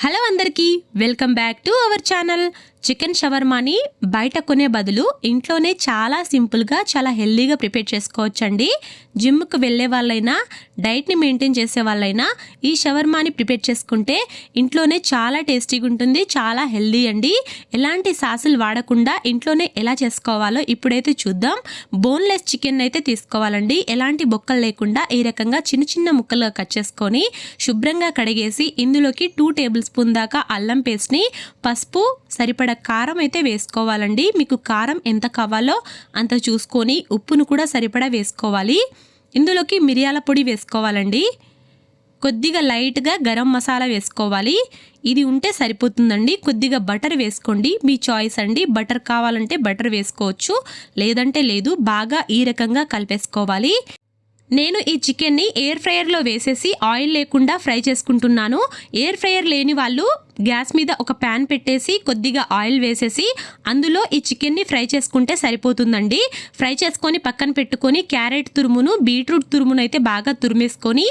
Hello అందరికీ welcome back to our channel. Chicken షవర్మాని బయట కొనే బదులు ఇంట్లోనే చాలా సింపుల్గా చాలా హెల్దీగా ప్రిపేర్ చేసుకోవచ్చండి. జిమ్కి వెళ్ళే వాళ్ళైనా డైట్ని మెయింటైన్ చేసే వాళ్ళైనా ఈ షవర్మాని ప్రిపేర్ చేసుకుంటే ఇంట్లోనే చాలా టేస్టీగా ఉంటుంది, చాలా హెల్దీ అండి. ఎలాంటి సాసులు వాడకుండా ఇంట్లోనే ఎలా చేసుకోవాలో ఇప్పుడైతే చూద్దాం. బోన్లెస్ చికెన్ అయితే తీసుకోవాలండి. ఎలాంటి బొక్కలు లేకుండా ఈ రకంగా చిన్న చిన్న ముక్కలుగా కట్ చేసుకొని శుభ్రంగా కడిగేసి ఇందులోకి 2 టేబుల్ స్పూన్ దాకా అల్లం పేస్ట్ని, పసుపు, సరిపడా కారం అయితే వేసుకోవాలండి. మీకు కారం ఎంత కావాలో అంత చూసుకొని ఉప్పును కూడా సరిపడా వేసుకోవాలి. ఇందులోకి మిరియాల పొడి వేసుకోవాలండి. కొద్దిగా లైట్గా గరం మసాలా వేసుకోవాలి. ఇది ఉంటే సరిపోతుందండి. కొద్దిగా బటర్ వేసుకోండి, మీ చాయిస్ అండి. బటర్ కావాలంటే బటర్ వేసుకోవచ్చు, లేదంటే లేదు. బాగా ఈ రకంగా కలిపేసుకోవాలి. నేను ఈ చికెన్ని ఎయిర్ ఫ్రైయర్లో వేసేసి ఆయిల్ లేకుండా ఫ్రై చేసుకుంటున్నాను. ఎయిర్ ఫ్రైయర్ లేని వాళ్ళు గ్యాస్ మీద ఒక ప్యాన్ పెట్టేసి కొద్దిగా ఆయిల్ వేసేసి అందులో ఈ చికెన్ని ఫ్రై చేసుకుంటే సరిపోతుందండి. ఫ్రై చేసుకొని పక్కన పెట్టుకొని క్యారెట్ తురుమును, బీట్రూట్ తురుమును అయితే బాగా తురిమేసుకొని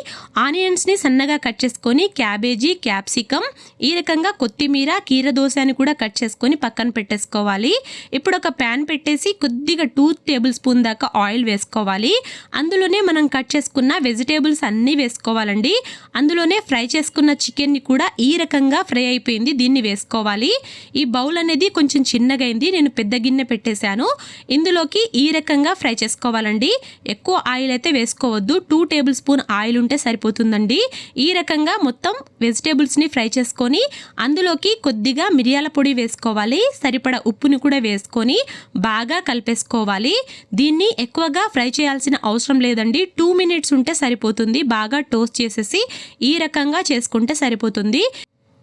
ఆనియన్స్ని సన్నగా కట్ చేసుకొని క్యాబేజీ, క్యాప్సికమ్, ఈ రకంగా కొత్తిమీర, కీరదోసని కూడా కట్ చేసుకొని పక్కన పెట్టేసుకోవాలి. ఇప్పుడు ఒక ప్యాన్ పెట్టేసి కొద్దిగా 2 టేబుల్ స్పూన్ దాకా ఆయిల్ వేసుకోవాలి. అందులోనే మనం కట్ చేసుకున్న వెజిటేబుల్స్ అన్నీ వేసుకోవాలండి. అందులోనే ఫ్రై చేసుకున్న చికెన్ని కూడా ఈ రకంగా ఫ్రై అయిపోయింది, దీన్ని వేసుకోవాలి. ఈ బౌల్ అనేది కొంచెం చిన్నగా అయింది, నేను పెద్ద గిన్నె పెట్టేశాను. ఇందులోకి ఈ రకంగా ఫ్రై చేసుకోవాలండి. ఎక్కువ ఆయిల్ అయితే వేసుకోవద్దు, 2 టేబుల్ స్పూన్ ఆయిల్ ఉంటే సరిపోతుందండి. ఈ రకంగా మొత్తం వెజిటేబుల్స్ని ఫ్రై చేసుకొని అందులోకి కొద్దిగా మిరియాల పొడి వేసుకోవాలి. సరిపడా ఉప్పుని కూడా వేసుకొని బాగా కలిపేసుకోవాలి. దీన్ని ఎక్కువగా ఫ్రై చేయాల్సిన అవసరం లేదండి. 2 మినిట్స్ ఉంటే సరిపోతుంది. బాగా టోస్ట్ చేసేసి ఈ రకంగా చేసుకుంటే సరిపోతుంది.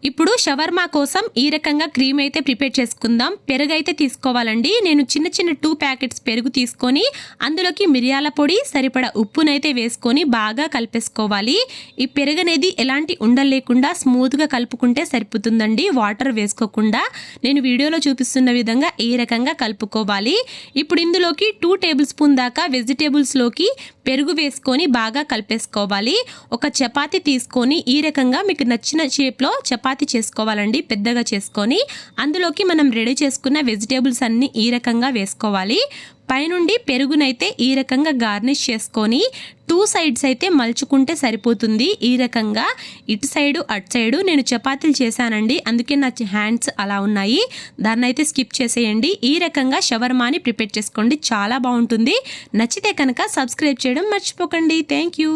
ఇప్పుడు షవర్మా కోసం ఈ రకంగా క్రీమ్ అయితే ప్రిపేర్ చేసుకుందాం. పెరుగు అయితే తీసుకోవాలండి. నేను చిన్న చిన్న 2 ప్యాకెట్స్ పెరుగు తీసుకొని అందులోకి మిరియాల పొడి, సరిపడా ఉప్పునైతే వేసుకొని బాగా కలిపేసుకోవాలి. ఈ పెరుగు అనేది ఎలాంటి ఉండలు లేకుండా స్మూత్గా కలుపుకుంటే సరిపోతుందండి, వాటర్ వేసుకోకుండా. నేను వీడియోలో చూపిస్తున్న విధంగా ఈ రకంగా కలుపుకోవాలి. ఇప్పుడు ఇందులోకి 2 టేబుల్ స్పూన్ దాకా వెజిటేబుల్స్లోకి పెరుగు వేసుకొని బాగా కలిపేసుకోవాలి. ఒక చపాతీ తీసుకొని ఈ రకంగా మీకు నచ్చిన షేప్లో చపాతీ చేసుకోవాలండి, పెద్దగా చేసుకొని అందులోకి మనం రెడీ చేసుకున్న వెజిటేబుల్స్ అన్నీ ఈ రకంగా వేసుకోవాలి. పైనుండి పెరుగునైతే ఈ రకంగా గార్నిష్ చేసుకొని 2 సైడ్స్ అయితే మలుచుకుంటే సరిపోతుంది. ఈ రకంగా ఇటు సైడు అటు సైడు నేను చపాతీలు చేశానండి, అందుకే నా హ్యాండ్స్ అలా ఉన్నాయి. దాన్ని అయితే స్కిప్ చేసేయండి. ఈ రకంగా షవర్మాని ప్రిపేర్ చేసుకోండి, చాలా బాగుంటుంది. నచ్చితే కనుక సబ్స్క్రైబ్ చేయడం మర్చిపోకండి. Thank you.